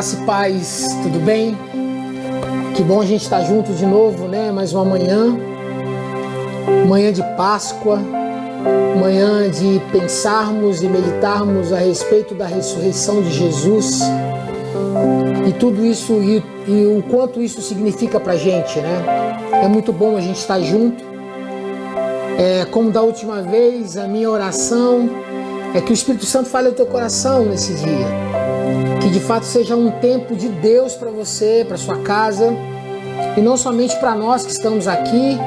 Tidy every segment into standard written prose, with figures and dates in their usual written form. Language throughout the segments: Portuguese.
Graça e paz, tudo bem? Que bom a gente estar junto de novo, né? Mais uma manhã de Páscoa, manhã de pensarmos e meditarmos a respeito da ressurreição de Jesus e tudo isso e o quanto isso significa pra gente, né? É muito bom a gente estar junto. Como da última vez, a minha oração é que o Espírito Santo fale ao teu coração nesse dia. Que de fato seja um tempo de Deus para você, para sua casa, e não somente para nós que estamos aqui,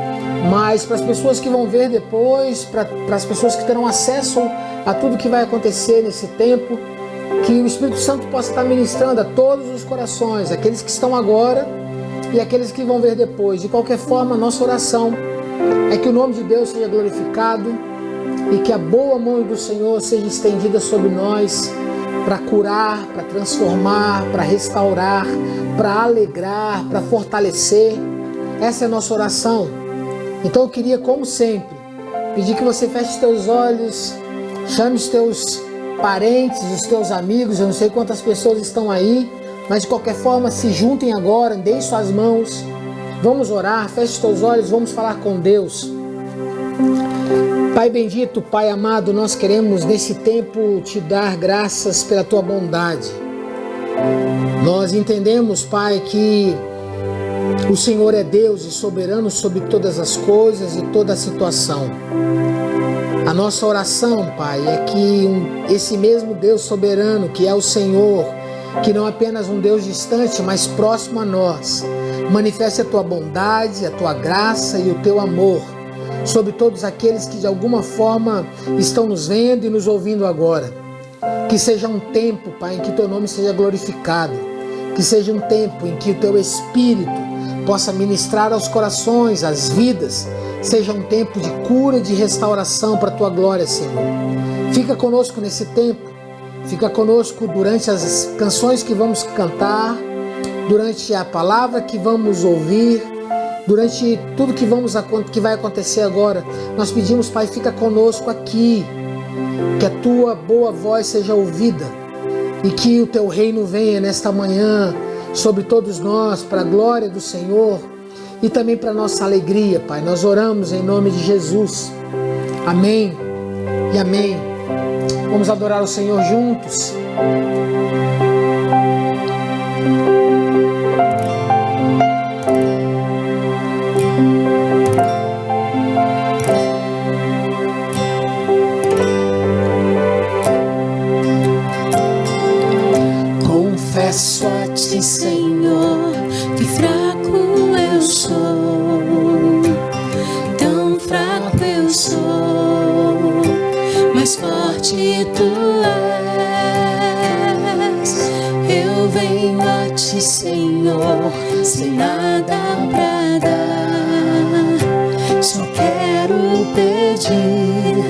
mas para as pessoas que vão ver depois, para as pessoas que terão acesso a tudo que vai acontecer nesse tempo, que o Espírito Santo possa estar ministrando a todos os corações, aqueles que estão agora e aqueles que vão ver depois. De qualquer forma, nossa oração é que o nome de Deus seja glorificado e que a boa mão do Senhor seja estendida sobre nós, para curar, para transformar, para restaurar, para alegrar, para fortalecer. Essa é a nossa oração. Então eu queria, como sempre, pedir que você feche os teus olhos, chame os teus parentes, os teus amigos, eu não sei quantas pessoas estão aí, mas de qualquer forma se juntem agora, deem suas mãos, vamos orar, feche os teus olhos, vamos falar com Deus. Pai bendito, Pai amado, nós queremos nesse tempo te dar graças pela tua bondade. Nós entendemos, Pai, que o Senhor é Deus e soberano sobre todas as coisas e toda a situação. A nossa oração, Pai, é que esse mesmo Deus soberano, que é o Senhor, que não é apenas um Deus distante, mas próximo a nós, manifeste a tua bondade, a tua graça e o teu amor sobre todos aqueles que de alguma forma estão nos vendo e nos ouvindo agora. Que seja um tempo, Pai, em que teu nome seja glorificado. Que seja um tempo em que o teu Espírito possa ministrar aos corações, às vidas. Seja um tempo de cura e de restauração para a tua glória, Senhor. Fica conosco nesse tempo. Fica conosco durante as canções que vamos cantar, durante a palavra que vamos ouvir, durante tudo que vai acontecer agora. Nós pedimos, Pai, fica conosco aqui, que a tua boa voz seja ouvida e que o teu reino venha nesta manhã sobre todos nós, para a glória do Senhor e também para a nossa alegria, Pai. Nós oramos em nome de Jesus. Amém e amém. Vamos adorar o Senhor juntos. Confesso a ti, Senhor, que fraco eu sou, tão fraco eu sou, mas forte tu és. Eu venho a ti, Senhor, sem nada pra dar, só quero pedir,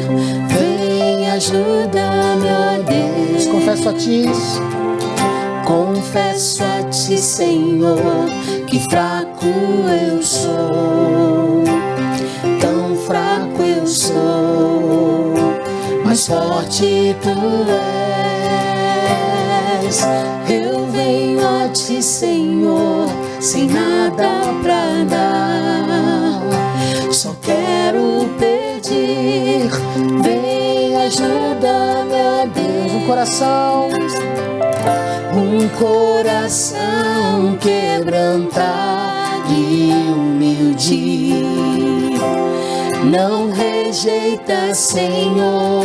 vem ajuda-me, ó Deus. Confesso a ti. Confesso a ti, Senhor, que fraco eu sou, tão fraco eu sou, mas forte tu és. Eu venho a ti, Senhor, sem nada pra dar, só quero pedir, vem ajuda-me, ó Deus. Um coração quebrantado e humilde, não rejeita, Senhor.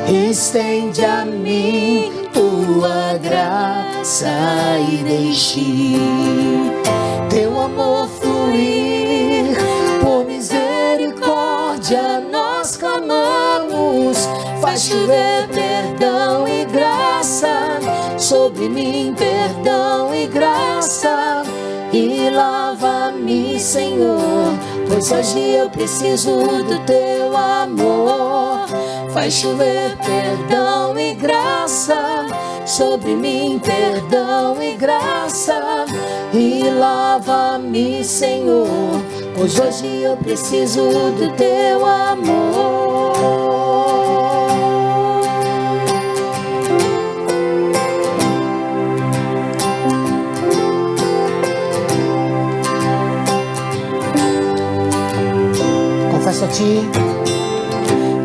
Estende a mim tua graça e deixe teu amor fluir. Por misericórdia nós clamamos, faz chover perdão e graça sobre mim, perdão e graça, e lava-me, Senhor, pois hoje eu preciso do teu amor. Faz chover perdão e graça sobre mim, perdão e graça, e lava-me, Senhor, pois hoje eu preciso do teu amor. confesso a Ti.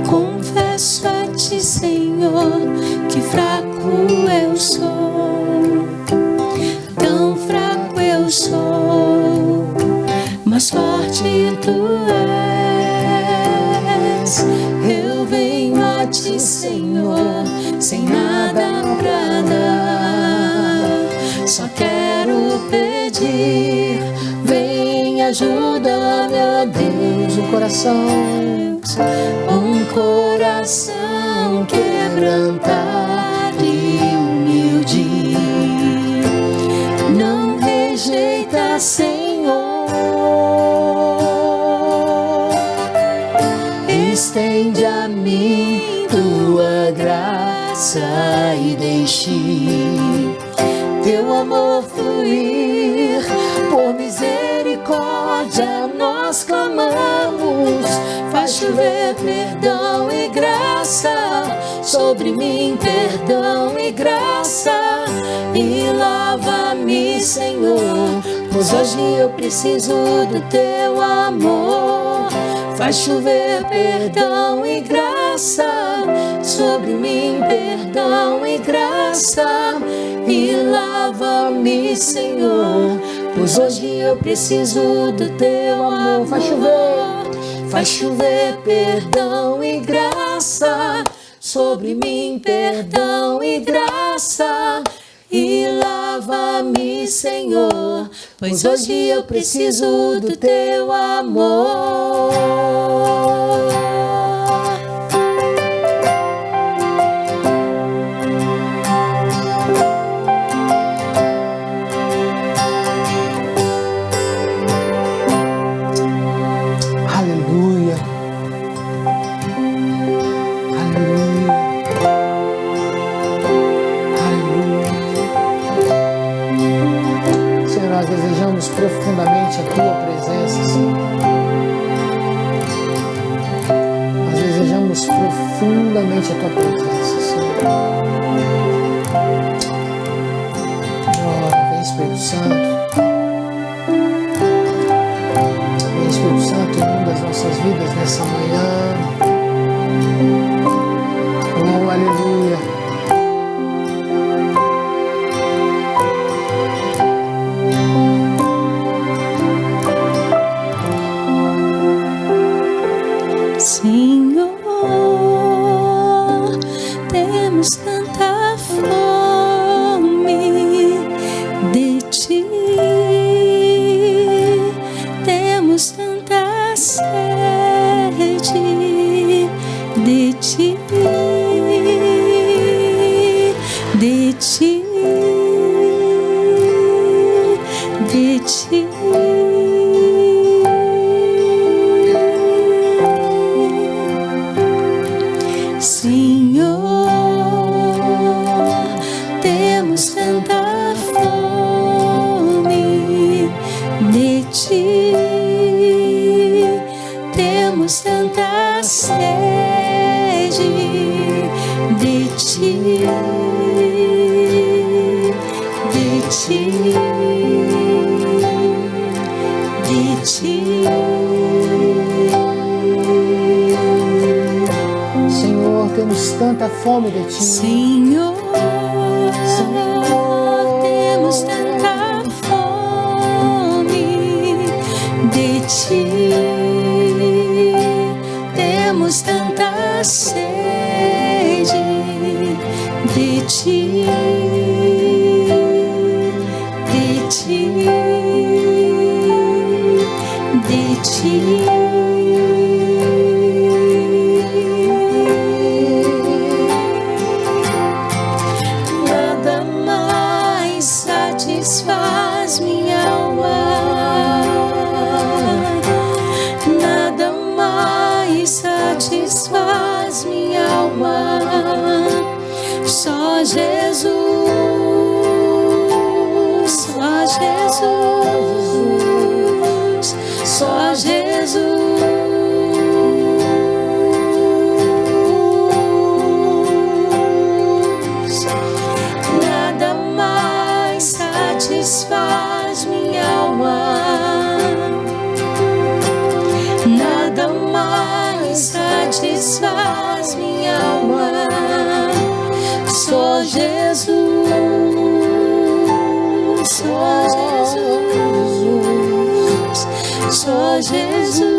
Confesso a Ti, Senhor, que fraco eu sou. Tão fraco eu sou, mas forte Tu és. Eu venho a Ti, Senhor, sem nada pra dar. Só quero pedir, vem, ajuda-me, ó Deus. Um coração quebrantado e humilde. Não rejeita, Senhor. Estende a mim Tua graça e deixe Teu amor fluir. Por misericórdia nós clamamos. Faz chover perdão e graça sobre mim, perdão e graça. E lava-me, Senhor, pois hoje eu preciso do Teu amor. Faz chover perdão e graça sobre mim, perdão e graça. E lava-me, Senhor, pois hoje eu preciso do Teu amor. Faz chover perdão e graça sobre mim, perdão e graça. E lava-me, Senhor, pois hoje eu preciso do Teu amor. Profundamente a Tua presença, Senhor. Nós desejamos profundamente a Tua presença, Senhor. Oh, vem Espírito Santo. Vem Espírito Santo, inunda as nossas vidas nessa manhã. Oh, aleluia. Senhor, temos tanta fome de Ti, temos tanta sede de Ti, de Ti, de Ti. Senhor, temos tanta fome de Ti. Senhor, temos tanta fome de Ti, temos tanta sede de Ti, de Ti, de Ti. Satisfaz minha alma, nada mais satisfaz minha alma, só Jesus, só Jesus, só Jesus. Satisfaz minha alma, nada mais e satisfaz minha alma. Só Jesus, só Jesus, só Jesus.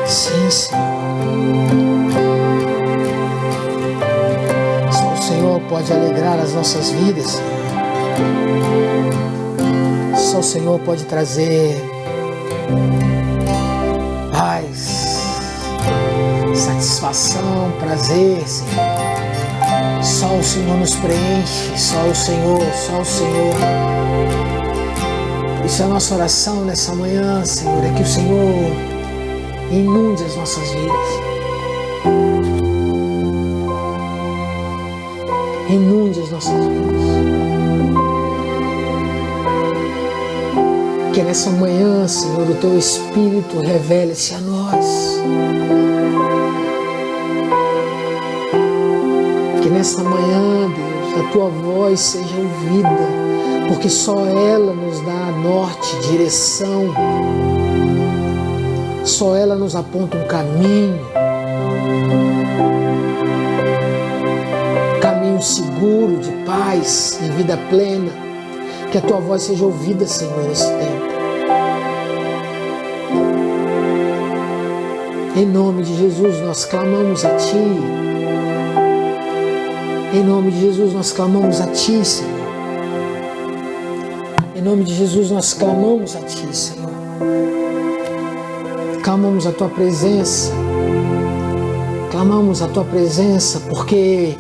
Sim, Senhor. Só o Senhor pode alegrar as nossas vidas, Senhor. Só o Senhor pode trazer paz, satisfação, prazer, Senhor. Só o Senhor nos preenche, só o Senhor, só o Senhor. Isso é a nossa oração nessa manhã, Senhor, é que o Senhor inunde as nossas vidas. Inunde as nossas vidas. Que nessa manhã, Senhor, o Teu Espírito revele-se a nós. Que nessa manhã, Deus, a Tua voz seja ouvida, porque só ela nos dá norte, direção. Só ela nos aponta um caminho seguro, de paz, de vida plena. Que a Tua voz seja ouvida, Senhor, nesse tempo. Em nome de Jesus, nós clamamos a Ti. Em nome de Jesus, nós clamamos a Ti, Senhor. Em nome de Jesus, nós clamamos a Ti, Senhor. Clamamos a Tua presença. Clamamos a Tua presença, porque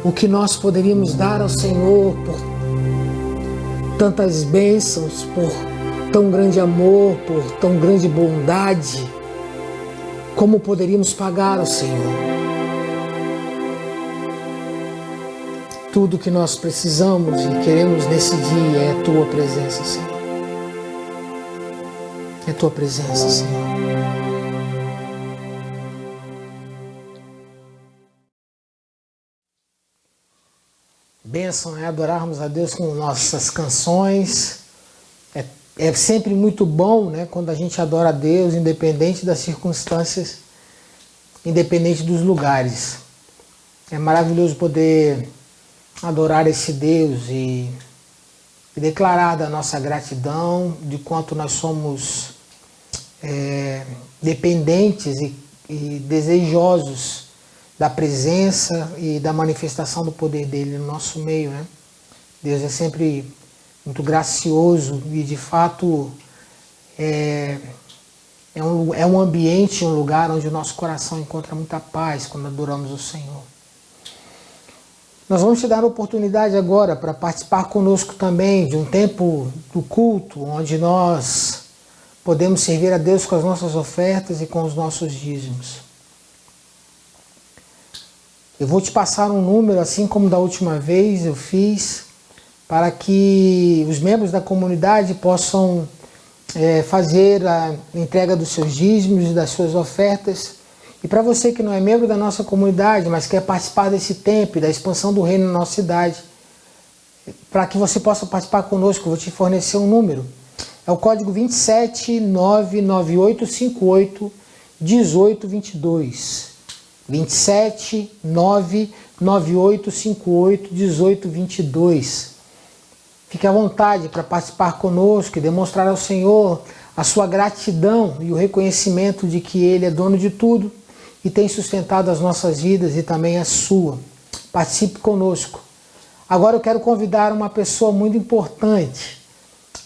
o que nós poderíamos dar ao Senhor por tantas bênçãos, por tão grande amor, por tão grande bondade, como poderíamos pagar ao Senhor? Tudo que nós precisamos e queremos nesse dia é a Tua presença, Senhor. É a Tua presença, Senhor. Bênção é adorarmos a Deus com nossas canções. É sempre muito bom, né, quando a gente adora a Deus, independente das circunstâncias, independente dos lugares. É maravilhoso poder adorar esse Deus e declarar da nossa gratidão, de quanto nós somos dependentes e desejosos da presença e da manifestação do poder dele no nosso meio, né? Deus é sempre muito gracioso e, de fato, é um ambiente, um lugar onde o nosso coração encontra muita paz quando adoramos o Senhor. Nós vamos te dar a oportunidade agora para participar conosco também de um tempo do culto, onde nós podemos servir a Deus com as nossas ofertas e com os nossos dízimos. Eu vou te passar um número, assim como da última vez eu fiz, para que os membros da comunidade possam fazer a entrega dos seus dízimos e das suas ofertas. E para você que não é membro da nossa comunidade, mas quer participar desse tempo e da expansão do reino na nossa cidade, para que você possa participar conosco, eu vou te fornecer um número. É o código 27998581822. 27998581822. Fique à vontade para participar conosco e demonstrar ao Senhor a sua gratidão e o reconhecimento de que Ele é dono de tudo e tem sustentado as nossas vidas e também a sua. Participe conosco. Agora eu quero convidar uma pessoa muito importante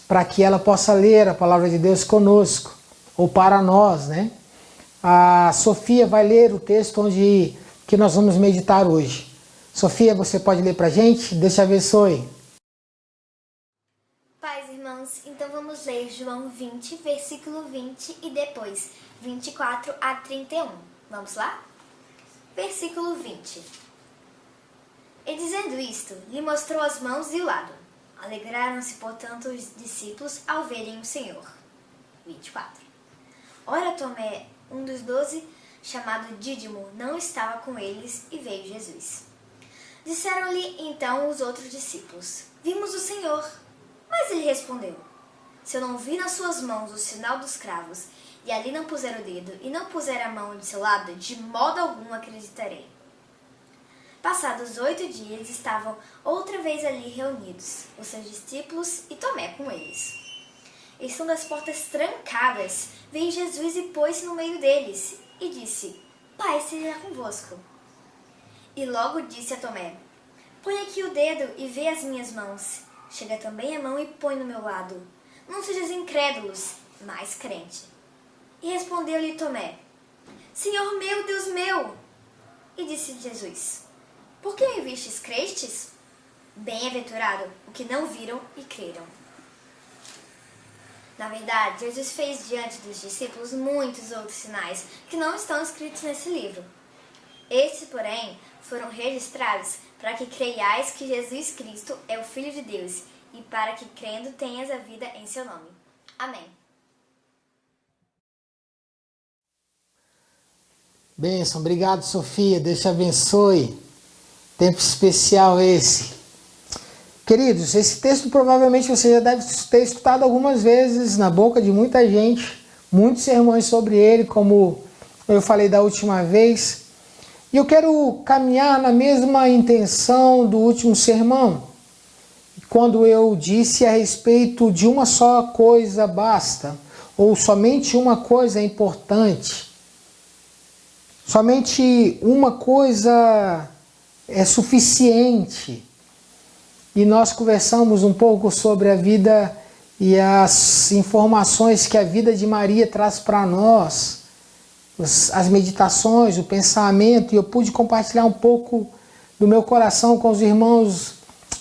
para que ela possa ler a palavra de Deus conosco, ou para nós, né? A Sofia vai ler o texto que nós vamos meditar hoje. Sofia, você pode ler para a gente? Deus te abençoe. Paz, irmãos, então vamos ler João 20, versículo 20 e depois 24 a 31. Vamos lá? Versículo 20. E dizendo isto, lhe mostrou as mãos e o lado. Alegraram-se, portanto, os discípulos ao verem o Senhor. 24. Ora, Tomé, um dos 12, chamado Dídimo, não estava com eles e veio Jesus. Disseram-lhe então os outros discípulos: Vimos o Senhor. Mas ele respondeu: Se eu não vir nas suas mãos o sinal dos cravos, e ali não puser o dedo, e não puser a mão de seu lado, de modo algum acreditarei. Passados 8 dias, estavam outra vez ali reunidos, os seus discípulos e Tomé com eles. Estando as portas trancadas, veio Jesus e pôs-se no meio deles, e disse: Paz seja convosco. E logo disse a Tomé: Põe aqui o dedo e vê as minhas mãos. Chega também a mão e põe no meu lado. Não sejas incrédulos, mas crente. E respondeu-lhe Tomé: Senhor meu, Deus meu! E disse Jesus: Por que me vistes, crestes? Bem-aventurado o que não viram e creram. Na verdade, Jesus fez diante dos discípulos muitos outros sinais que não estão escritos nesse livro. Estes, porém, foram registrados para que creiais que Jesus Cristo é o Filho de Deus e para que, crendo, tenhas a vida em seu nome. Amém. Bênção, obrigado, Sofia. Deus te abençoe. Tempo especial esse. Queridos, esse texto provavelmente você já deve ter escutado algumas vezes na boca de muita gente, muitos sermões sobre ele, como eu falei da última vez. E eu quero caminhar na mesma intenção do último sermão, quando eu disse a respeito de uma só coisa basta, ou somente uma coisa é importante. Somente uma coisa é suficiente. E nós conversamos um pouco sobre a vida e as informações que a vida de Maria traz para nós, as meditações, o pensamento, e eu pude compartilhar um pouco do meu coração com os irmãos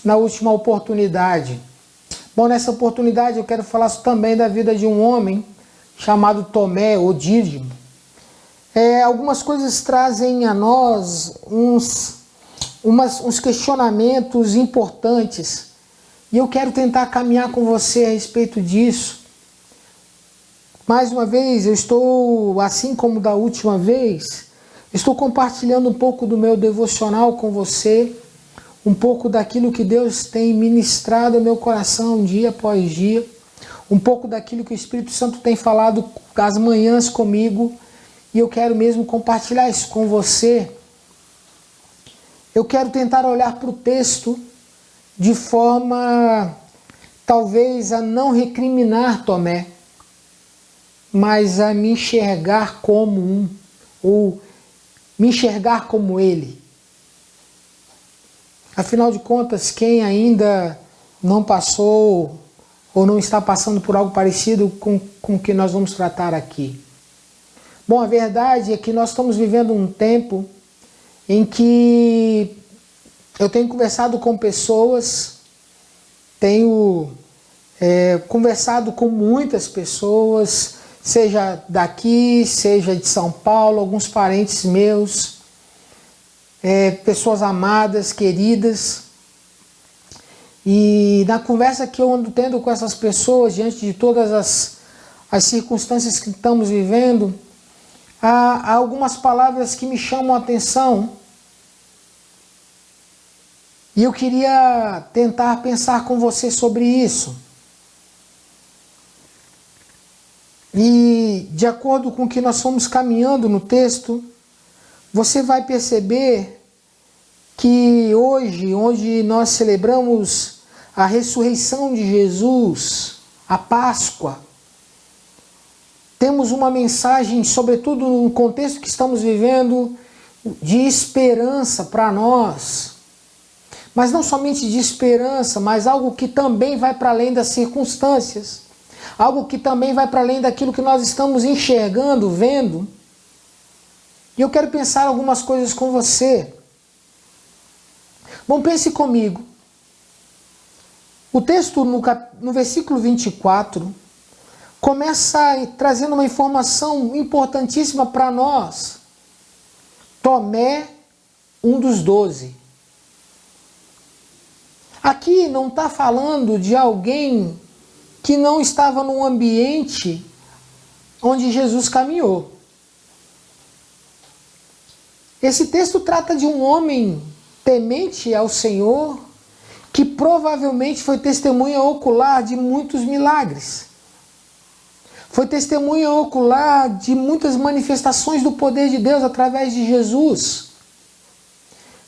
na última oportunidade. Bom, nessa oportunidade eu quero falar também da vida de um homem chamado Tomé, ou Dídimo. Algumas coisas trazem a nós uns questionamentos importantes, e eu quero tentar caminhar com você a respeito disso. Mais uma vez, eu estou, assim como da última vez, estou compartilhando um pouco do meu devocional com você, um pouco daquilo que Deus tem ministrado ao meu coração dia após dia, um pouco daquilo que o Espírito Santo tem falado às manhãs comigo, e eu quero mesmo compartilhar isso com você. Eu quero tentar olhar para o texto de forma, talvez, a não recriminar Tomé, mas a me enxergar como ou me enxergar como ele. Afinal de contas, quem ainda não passou ou não está passando por algo parecido com o que nós vamos tratar aqui? Bom, a verdade é que nós estamos vivendo um tempo em que eu tenho conversado com pessoas, tenho conversado com muitas pessoas, seja daqui, seja de São Paulo, alguns parentes meus, pessoas amadas, queridas. E na conversa que eu ando tendo com essas pessoas, diante de todas as circunstâncias que estamos vivendo, há algumas palavras que me chamam a atenção. E eu queria tentar pensar com você sobre isso. E de acordo com o que nós fomos caminhando no texto, você vai perceber que hoje, onde nós celebramos a ressurreição de Jesus, a Páscoa, temos uma mensagem, sobretudo no contexto que estamos vivendo, de esperança para nós. Mas não somente de esperança, mas algo que também vai para além das circunstâncias. Algo que também vai para além daquilo que nós estamos enxergando, vendo. E eu quero pensar algumas coisas com você. Bom, pense comigo. O texto no versículo 24 começa trazendo uma informação importantíssima para nós. Tomé, um dos 12. Aqui não está falando de alguém que não estava num ambiente onde Jesus caminhou. Esse texto trata de um homem temente ao Senhor, que provavelmente foi testemunha ocular de muitos milagres. Foi testemunha ocular de muitas manifestações do poder de Deus através de Jesus.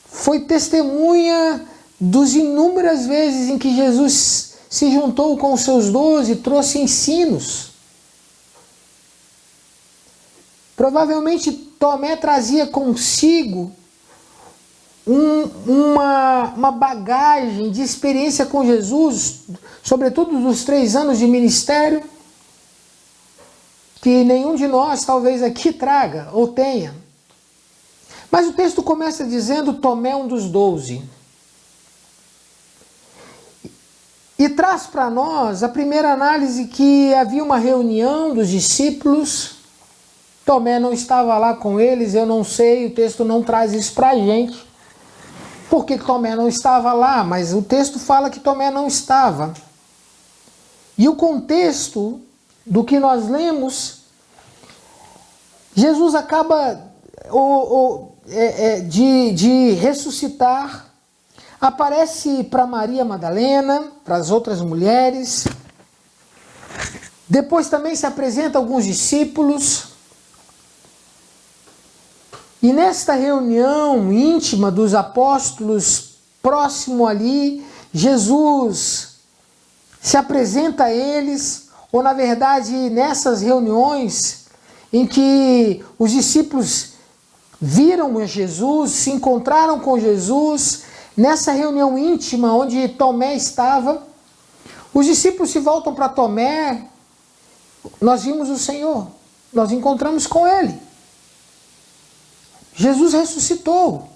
Foi testemunha dos inúmeras vezes em que Jesus se juntou com os seus 12 e trouxe ensinos. Provavelmente Tomé trazia consigo uma bagagem de experiência com Jesus, sobretudo dos 3 anos de ministério, que nenhum de nós talvez aqui traga ou tenha. Mas o texto começa dizendo Tomé, um dos 12. E traz para nós a primeira análise que havia uma reunião dos discípulos. Tomé não estava lá com eles, eu não sei, o texto não traz isso para a gente. Por que Tomé não estava lá? Mas o texto fala que Tomé não estava. E o contexto do que nós lemos, Jesus acaba de ressuscitar, aparece para Maria Madalena, para as outras mulheres, depois também se apresenta a alguns discípulos, e nesta reunião íntima dos apóstolos, próximo ali, Jesus se apresenta a eles, ou na verdade nessas reuniões em que os discípulos viram Jesus, se encontraram com Jesus, nessa reunião íntima onde Tomé estava, os discípulos se voltam para Tomé, nós vimos o Senhor, nós encontramos com Ele. Jesus ressuscitou.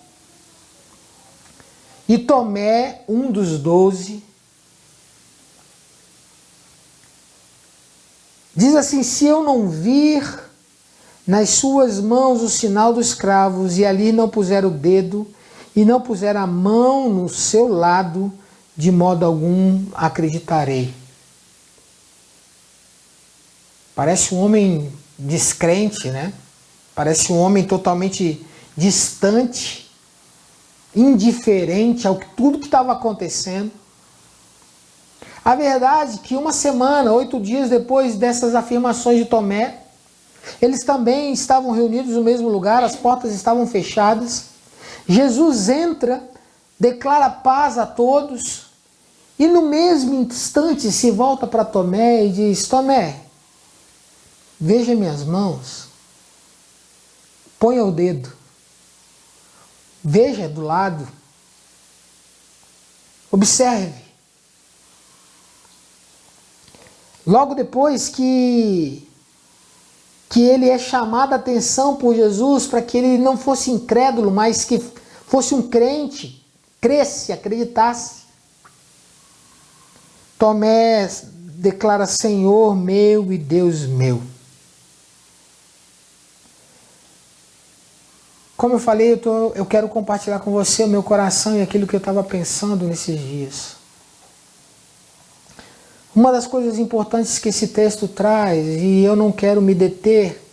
E Tomé, um dos 12, diz assim: se eu não vir nas suas mãos o sinal dos cravos, e ali não puser o dedo, e não puser a mão no seu lado, de modo algum acreditarei. Parece um homem descrente, né? Parece um homem totalmente distante, indiferente ao tudo que estava acontecendo. A verdade é que 1 semana, 8 dias depois dessas afirmações de Tomé, eles também estavam reunidos no mesmo lugar, as portas estavam fechadas. Jesus entra, declara paz a todos, e no mesmo instante se volta para Tomé e diz: Tomé, veja minhas mãos, ponha o dedo, veja do lado, observe. Logo depois que ele é chamado a atenção por Jesus para que ele não fosse incrédulo, mas que fosse um crente, cresce, acreditasse. Tomé declara: Senhor meu e Deus meu. Como eu falei, eu quero compartilhar com você o meu coração e aquilo que eu estava pensando nesses dias. Uma das coisas importantes que esse texto traz, e eu não quero me deter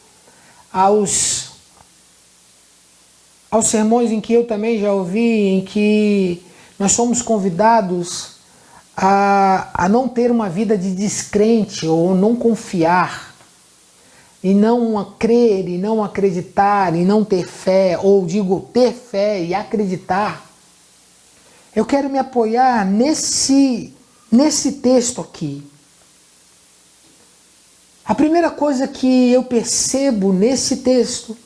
aos sermões em que eu também já ouvi, em que nós somos convidados a não ter uma vida de descrente ou não confiar, e não crer, e não acreditar, e não ter fé, ou digo, ter fé e acreditar. Eu quero me apoiar nesse texto aqui. A primeira coisa que eu percebo nesse texto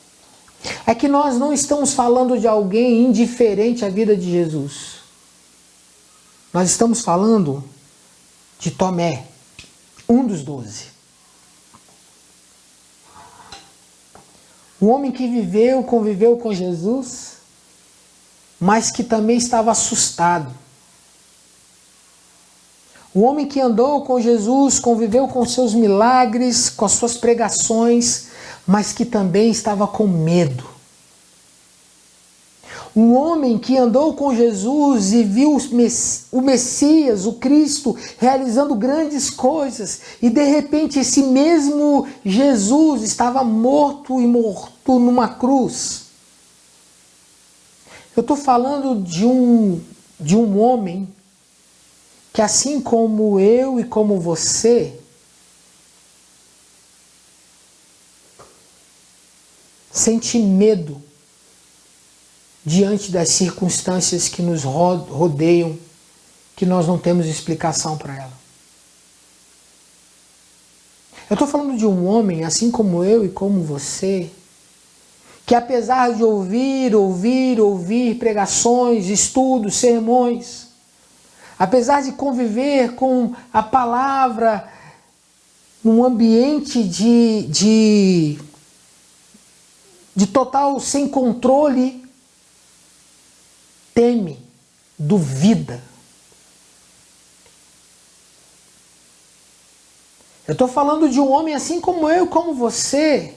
é que nós não estamos falando de alguém indiferente à vida de Jesus. Nós estamos falando de Tomé, um dos 12. Um homem que conviveu com Jesus, mas que também estava assustado. Um homem que andou com Jesus, conviveu com seus milagres, com as suas pregações, mas que também estava com medo. Um homem que andou com Jesus e viu o Messias, o Cristo, realizando grandes coisas, e de repente esse mesmo Jesus estava morto numa cruz. Eu estou falando de um homem que, assim como eu e como você, sente medo diante das circunstâncias que nos rodeiam, que nós não temos explicação para ela. Eu estou falando de um homem, assim como eu e como você, que apesar de ouvir pregações, estudos, sermões, apesar de conviver com a palavra num ambiente de total sem controle, teme, duvida. Eu estou falando de um homem assim como eu, como você,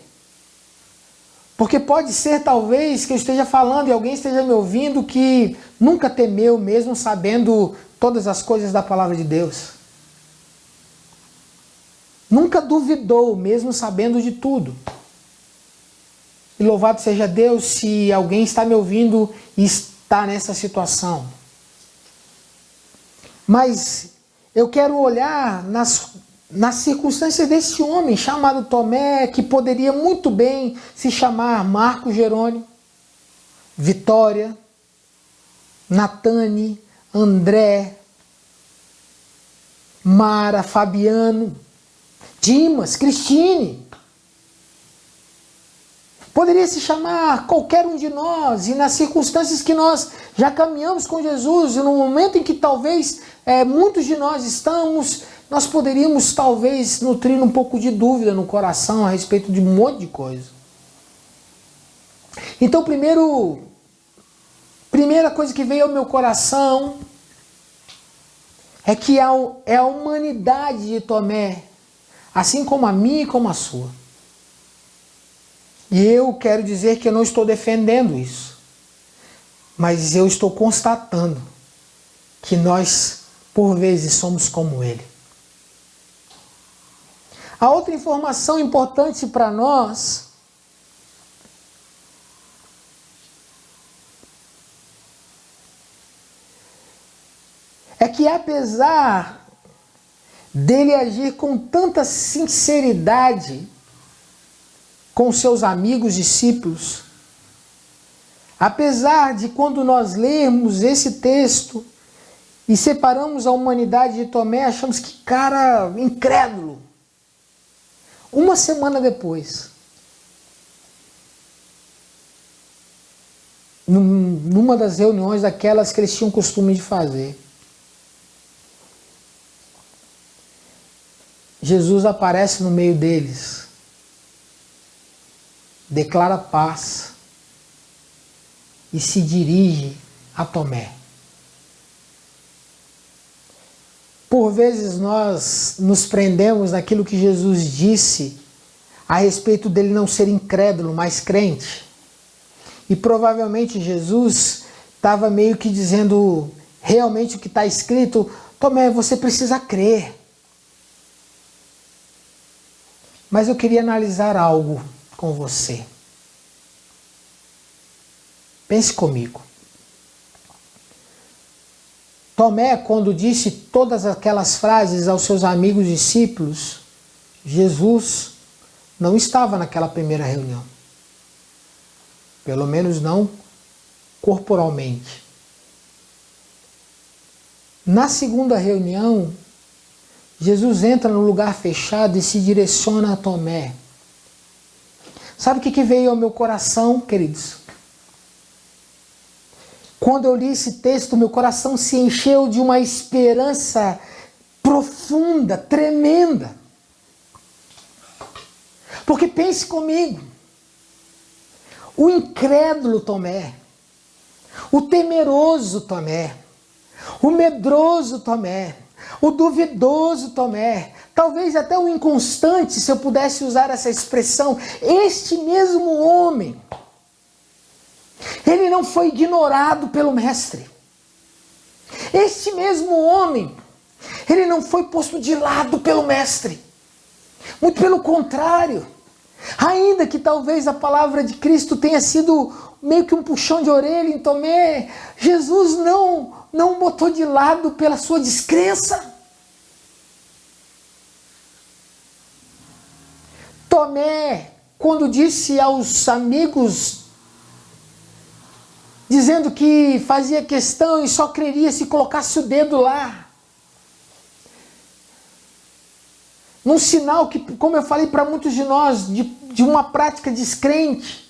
porque pode ser talvez que eu esteja falando e alguém esteja me ouvindo que nunca temeu mesmo sabendo todas as coisas da palavra de Deus. Nunca duvidou mesmo sabendo de tudo. E louvado seja Deus se alguém está me ouvindo e está nessa situação. Mas eu quero olhar nas circunstâncias desse homem chamado Tomé, que poderia muito bem se chamar Marcos Jerônimo, Vitória, Natane, André, Mara, Fabiano, Dimas, Cristine. Poderia se chamar qualquer um de nós, e nas circunstâncias que nós já caminhamos com Jesus, e no momento em que talvez muitos de nós estamos, nós poderíamos talvez nutrir um pouco de dúvida no coração a respeito de um monte de coisa. Então, primeira coisa que veio ao meu coração é que é a humanidade de Tomé, assim como a minha e como a sua. E eu quero dizer que eu não estou defendendo isso, mas eu estou constatando que nós, por vezes, somos como ele. A outra informação importante para nós é que, apesar dele agir com tanta sinceridade com seus amigos discípulos, apesar de quando nós lermos esse texto e separamos a humanidade de Tomé, achamos que cara incrédulo. Uma semana depois, numa das reuniões daquelas que eles tinham costume de fazer, Jesus aparece no meio deles, declara paz e se dirige a Tomé. Por vezes nós nos prendemos naquilo que Jesus disse a respeito dele não ser incrédulo, mas crente. E provavelmente Jesus estava meio que dizendo realmente o que está escrito: Tomé, você precisa crer. Mas eu queria analisar algo com você. Pense comigo. Tomé, quando disse todas aquelas frases aos seus amigos discípulos, Jesus não estava naquela primeira reunião. Pelo menos não corporalmente. Na segunda reunião, Jesus entra no lugar fechado e se direciona a Tomé. Sabe o que veio ao meu coração, queridos? Quando eu li esse texto, meu coração se encheu de uma esperança profunda, tremenda. Porque pense comigo, o incrédulo Tomé, o temeroso Tomé, o medroso Tomé, o duvidoso Tomé, talvez até o inconstante, se eu pudesse usar essa expressão, este mesmo homem, ele não foi ignorado pelo mestre. Este mesmo homem, ele não foi posto de lado pelo mestre. Muito pelo contrário. Ainda que talvez a palavra de Cristo tenha sido meio que um puxão de orelha em Tomé. Jesus não botou de lado pela sua descrença. Tomé, quando disse aos amigos, dizendo que fazia questão e só creria se colocasse o dedo lá, num sinal que, como eu falei para muitos de nós, de uma prática descrente.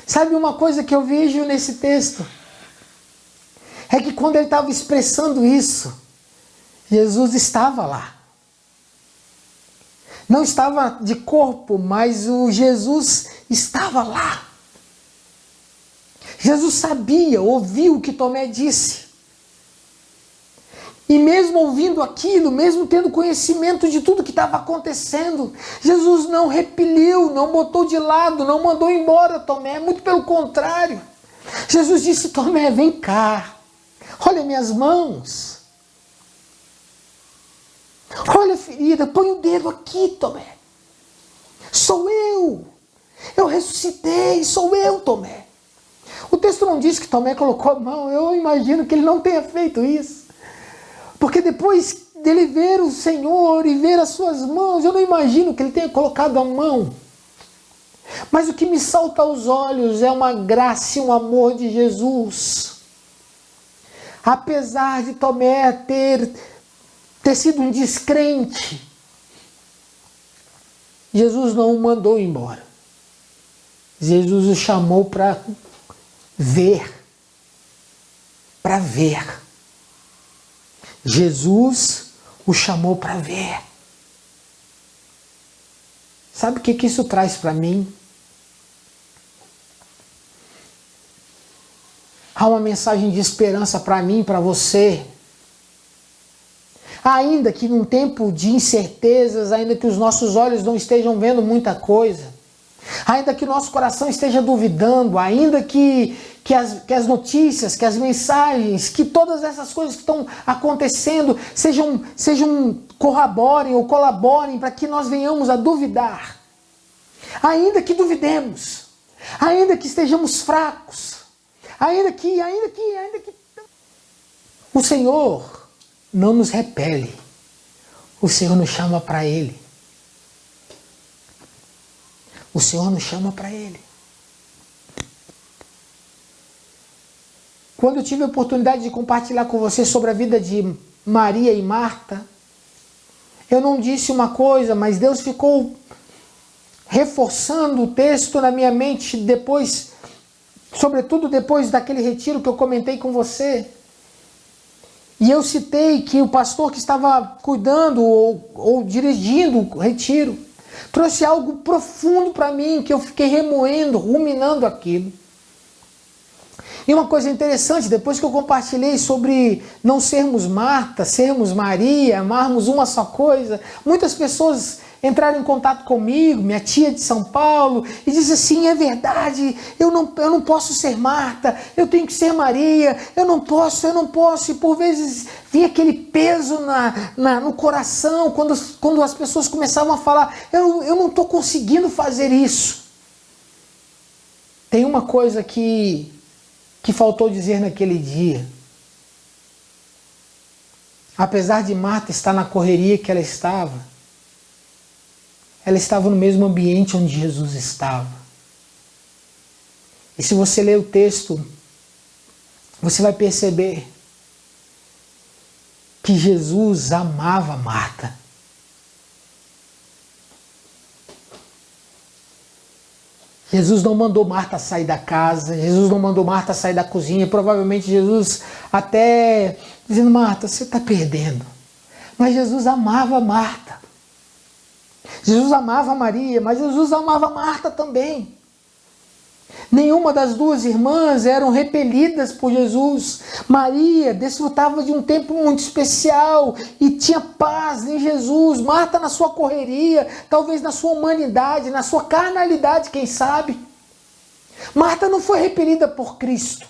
Sabe uma coisa que eu vejo nesse texto? É que quando ele estava expressando isso, Jesus estava lá. Não estava de corpo, mas o Jesus estava lá. Jesus sabia, ouviu o que Tomé disse. E mesmo ouvindo aquilo, mesmo tendo conhecimento de tudo que estava acontecendo, Jesus não repeliu, não botou de lado, não mandou embora Tomé, muito pelo contrário. Jesus disse: Tomé, vem cá, olha minhas mãos. Olha a ferida, põe o dedo aqui, Tomé. Sou eu. Eu ressuscitei, sou eu, Tomé. O texto não diz que Tomé colocou a mão. Eu imagino que ele não tenha feito isso. Porque depois dele ver o Senhor e ver as suas mãos, eu não imagino que ele tenha colocado a mão. Mas o que me salta aos olhos é uma graça e um amor de Jesus. Apesar de Tomé ter sido um descrente, Jesus não o mandou embora. Jesus o chamou para ver. Para ver. Jesus o chamou para ver. Sabe o que isso traz para mim? Há uma mensagem de esperança para mim, para você. Ainda que num tempo de incertezas, ainda que os nossos olhos não estejam vendo muita coisa, ainda que o nosso coração esteja duvidando, ainda que as notícias, que as mensagens, que todas essas coisas que estão acontecendo corroborem ou colaborem para que nós venhamos a duvidar. Ainda que duvidemos, ainda que estejamos fracos, ainda que o Senhor não nos repele, o Senhor nos chama para Ele. O Senhor nos chama para Ele. Quando eu tive a oportunidade de compartilhar com você sobre a vida de Maria e Marta, eu não disse uma coisa, mas Deus ficou reforçando o texto na minha mente depois, sobretudo depois daquele retiro que eu comentei com você. E eu citei que o pastor que estava cuidando ou dirigindo o retiro trouxe algo profundo para mim, que eu fiquei remoendo, ruminando aquilo. E uma coisa interessante, depois que eu compartilhei sobre não sermos Marta, sermos Maria, amarmos uma só coisa, muitas pessoas entraram em contato comigo, minha tia de São Paulo, e disse assim: é verdade, eu não posso ser Marta, eu tenho que ser Maria, eu não posso, e por vezes vinha aquele peso no coração, quando as pessoas começavam a falar, eu não estou conseguindo fazer isso. Tem uma coisa que faltou dizer naquele dia. Apesar de Marta estar na correria que ela estava no mesmo ambiente onde Jesus estava. E se você ler o texto, você vai perceber que Jesus amava Marta. Jesus não mandou Marta sair da casa, Jesus não mandou Marta sair da cozinha. Provavelmente Jesus até dizendo: Marta, você está perdendo. Mas Jesus amava Marta. Jesus amava Maria, mas Jesus amava Marta também. Nenhuma das duas irmãs eram repelidas por Jesus. Maria desfrutava de um tempo muito especial e tinha paz em Jesus. Marta na sua correria, talvez na sua humanidade, na sua carnalidade, quem sabe. Marta não foi repelida por Cristo.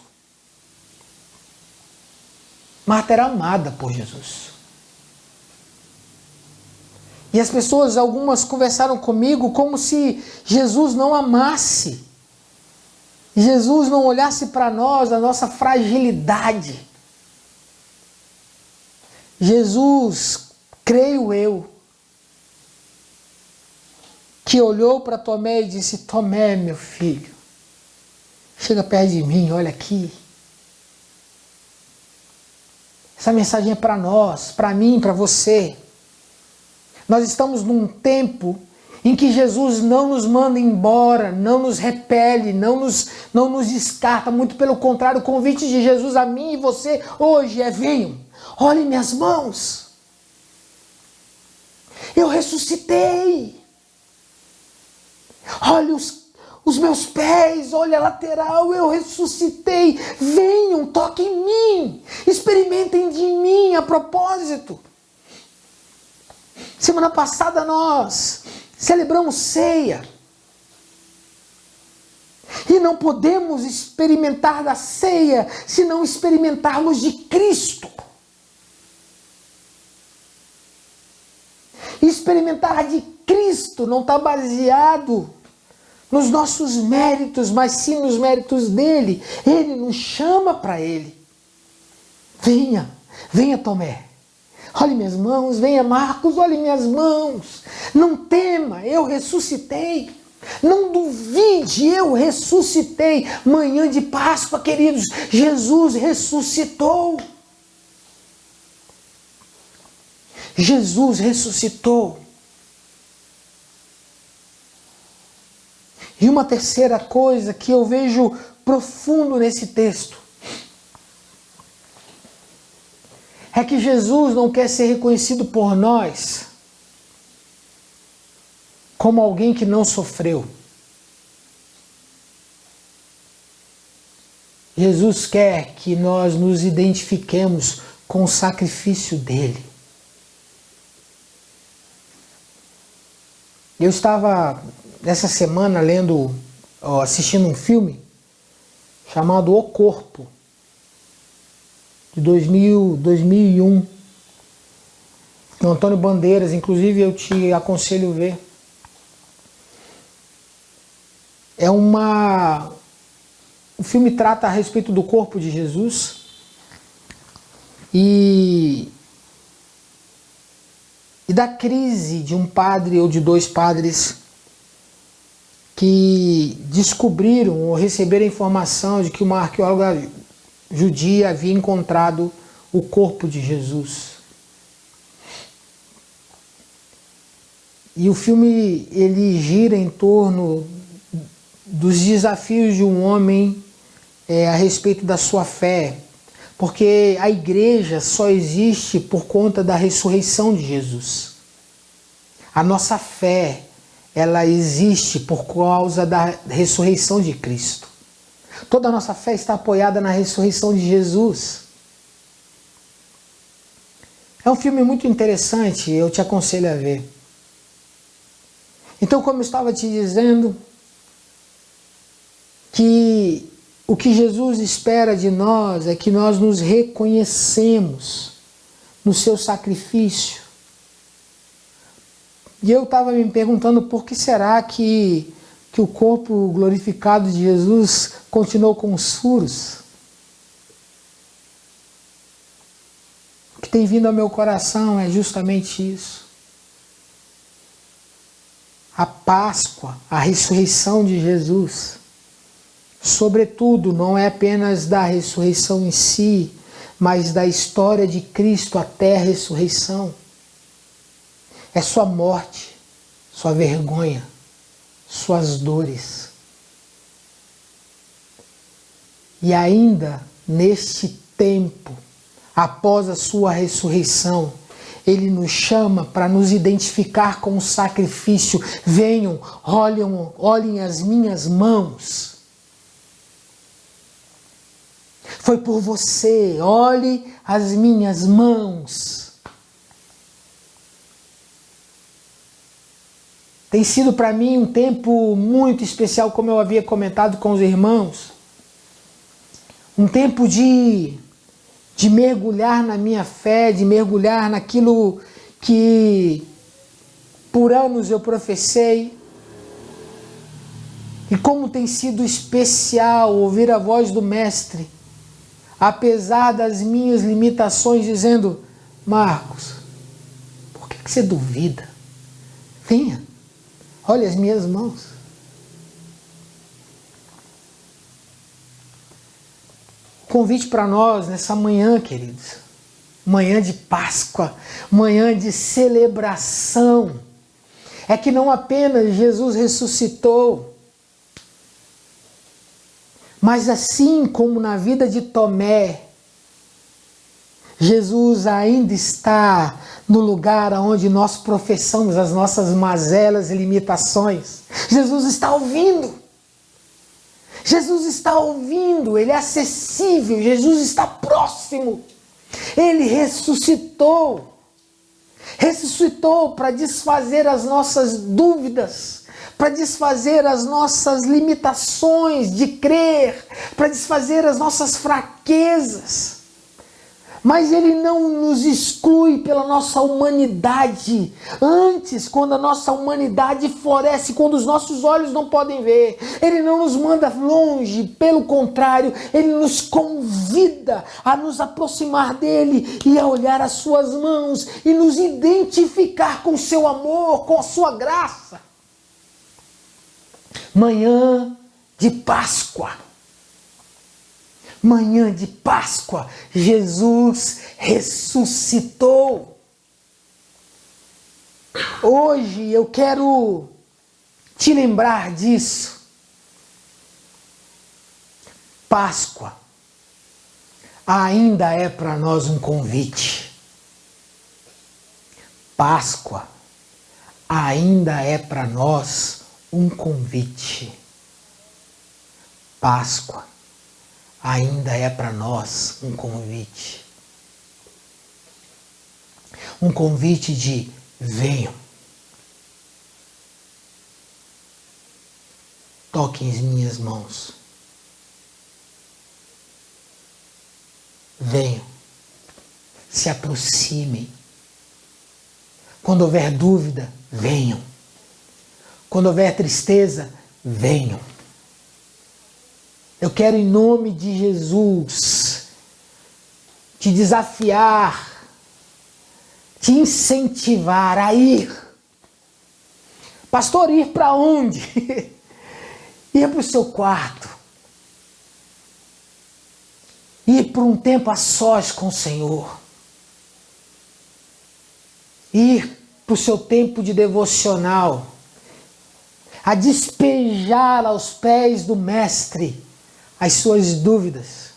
Marta era amada por Jesus. E as pessoas, algumas conversaram comigo como se Jesus não amasse Jesus não olhasse para nós, a nossa fragilidade. Jesus, creio eu, que olhou para Tomé e disse: Tomé, meu filho, chega perto de mim, olha aqui. Essa mensagem é para nós, para mim, para você. Nós estamos num tempo em que Jesus não nos manda embora, não nos repele, não nos descarta. Muito pelo contrário, o convite de Jesus a mim e você hoje é: venham, olhem minhas mãos. Eu ressuscitei. Olha os meus pés, olha a lateral, eu ressuscitei. Venham, toquem em mim, experimentem de mim. A propósito, semana passada nós celebramos ceia. E não podemos experimentar da ceia se não experimentarmos de Cristo. Experimentar de Cristo não está baseado nos nossos méritos, mas sim nos méritos dele. Ele nos chama para ele. Venha, venha Tomé. Olhe minhas mãos, venha Marcos, olhe minhas mãos. Não tema, eu ressuscitei. Não duvide, eu ressuscitei. Manhã de Páscoa, queridos, Jesus ressuscitou. Jesus ressuscitou. E uma terceira coisa que eu vejo profundo nesse texto é que Jesus não quer ser reconhecido por nós como alguém que não sofreu. Jesus quer que nós nos identifiquemos com o sacrifício dele. Eu estava essa semana assistindo um filme chamado O Corpo, de 2001, do Antônio Bandeiras. Inclusive eu te aconselho a ver. O filme trata a respeito do corpo de Jesus e da crise de um padre ou de dois padres que descobriram ou receberam a informação de que uma arqueóloga judia havia encontrado o corpo de Jesus. E o filme ele gira em torno dos desafios de um homem a respeito da sua fé, porque a igreja só existe por conta da ressurreição de Jesus. A nossa fé, ela existe por causa da ressurreição de Cristo. Toda a nossa fé está apoiada na ressurreição de Jesus. É um filme muito interessante, eu te aconselho a ver. Então, como eu estava te dizendo, que o que Jesus espera de nós é que nós nos reconhecemos no seu sacrifício. E eu estava me perguntando por que será que o corpo glorificado de Jesus continuou com os furos. O que tem vindo ao meu coração é justamente isso. A Páscoa, a ressurreição de Jesus, sobretudo, não é apenas da ressurreição em si, mas da história de Cristo até a ressurreição. É sua morte, sua vergonha, suas dores. E ainda neste tempo, após a sua ressurreição, ele nos chama para nos identificar com o sacrifício. Venham, olhem as minhas mãos. Foi por você, olhe as minhas mãos. Tem sido para mim um tempo muito especial, como eu havia comentado com os irmãos. Um tempo de mergulhar na minha fé, de mergulhar naquilo que por anos eu professei. E como tem sido especial ouvir a voz do Mestre, apesar das minhas limitações, dizendo: Marcos, por que você duvida? Venha, olha as minhas mãos. Convite para nós nessa manhã, queridos, manhã de Páscoa, manhã de celebração, é que não apenas Jesus ressuscitou, mas assim como na vida de Tomé, Jesus ainda está no lugar onde nós professamos as nossas mazelas e limitações. Jesus está ouvindo. Jesus está ouvindo, Ele é acessível, Jesus está próximo. Ele ressuscitou. Ressuscitou para desfazer as nossas dúvidas, para desfazer as nossas limitações de crer, para desfazer as nossas fraquezas. Mas Ele não nos exclui pela nossa humanidade. Antes, quando a nossa humanidade floresce, quando os nossos olhos não podem ver, Ele não nos manda longe. Pelo contrário, Ele nos convida a nos aproximar dEle e a olhar as suas mãos e nos identificar com o seu amor, com a sua graça. Manhã de Páscoa. Manhã de Páscoa, Jesus ressuscitou. Hoje eu quero te lembrar disso. Páscoa ainda é para nós um convite. Páscoa ainda é para nós um convite. Páscoa ainda é para nós um convite. Um convite de venham. Toquem as minhas mãos. Venham. Se aproximem. Quando houver dúvida, venham. Quando houver tristeza, venham. Eu quero, em nome de Jesus, te desafiar, te incentivar a ir. Pastor, ir para onde? Ir para o seu quarto. Ir por um tempo a sós com o Senhor. Ir para o seu tempo de devocional. A despejar aos pés do Mestre as suas dúvidas.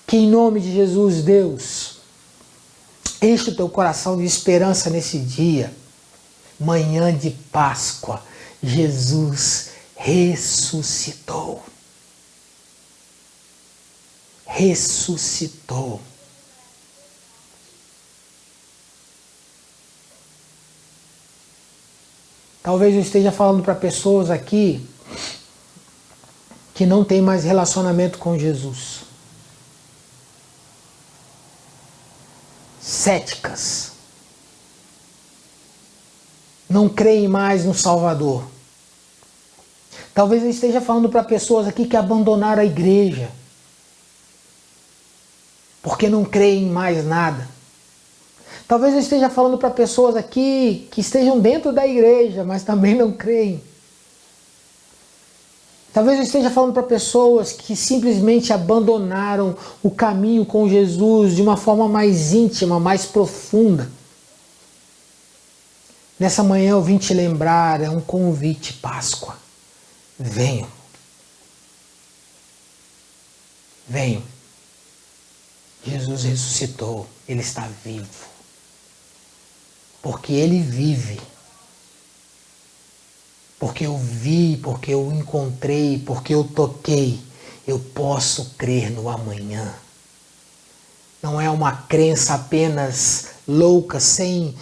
Que em nome de Jesus, Deus, enche o teu coração de esperança nesse dia. Manhã de Páscoa, Jesus ressuscitou. Ressuscitou. Talvez eu esteja falando para pessoas aqui que não tem mais relacionamento com Jesus. Céticas. Não creem mais no Salvador. Talvez eu esteja falando para pessoas aqui que abandonaram a igreja. Porque não creem em mais nada. Talvez eu esteja falando para pessoas aqui que estejam dentro da igreja, mas também não creem. Talvez eu esteja falando para pessoas que simplesmente abandonaram o caminho com Jesus de uma forma mais íntima, mais profunda. Nessa manhã eu vim te lembrar, é um convite, Páscoa. Venham. Venham. Jesus ressuscitou, Ele está vivo. Porque Ele vive. Porque eu vi, porque eu encontrei, porque eu toquei, eu posso crer no amanhã. Não é uma crença apenas louca, sem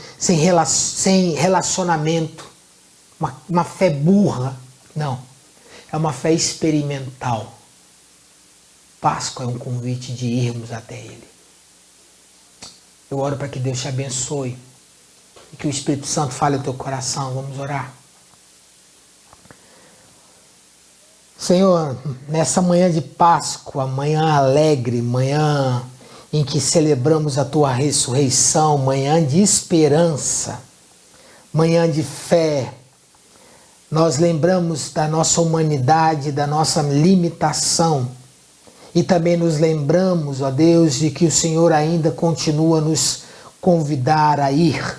relacionamento, uma fé burra. Não, é uma fé experimental. Páscoa é um convite de irmos até Ele. Eu oro para que Deus te abençoe e que o Espírito Santo fale ao teu coração. Vamos orar. Senhor, nessa manhã de Páscoa, manhã alegre, manhã em que celebramos a Tua ressurreição, manhã de esperança, manhã de fé, nós lembramos da nossa humanidade, da nossa limitação e também nos lembramos, ó Deus, de que o Senhor ainda continua a nos convidar a ir.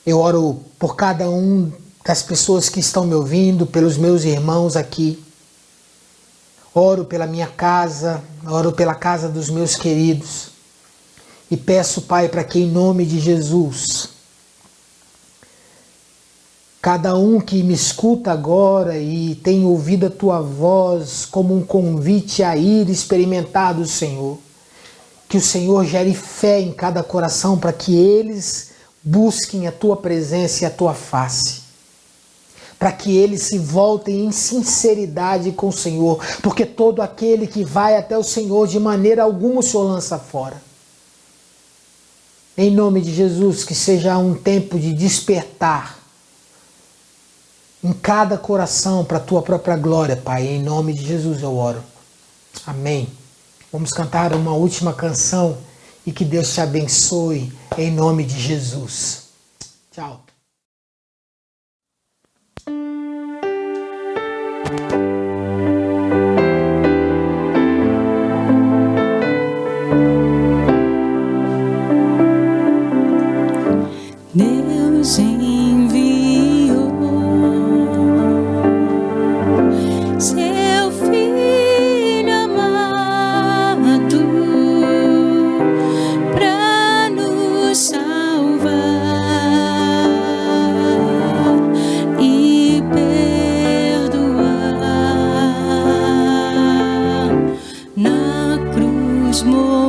Eu oro por cada um das pessoas que estão me ouvindo, pelos meus irmãos aqui. Oro pela minha casa, oro pela casa dos meus queridos. E peço, Pai, para que em nome de Jesus, cada um que me escuta agora e tem ouvido a Tua voz como um convite a ir experimentar do Senhor, que o Senhor gere fé em cada coração para que eles busquem a Tua presença e a Tua face. Para que eles se voltem em sinceridade com o Senhor, porque todo aquele que vai até o Senhor, de maneira alguma o Senhor lança fora. Em nome de Jesus, que seja um tempo de despertar em cada coração para a Tua própria glória, Pai. Em nome de Jesus eu oro. Amém. Vamos cantar uma última canção e que Deus te abençoe em nome de Jesus. Tchau. Deus enviou seu Filho amado para nos salvar e perdoar. Na cruz morreu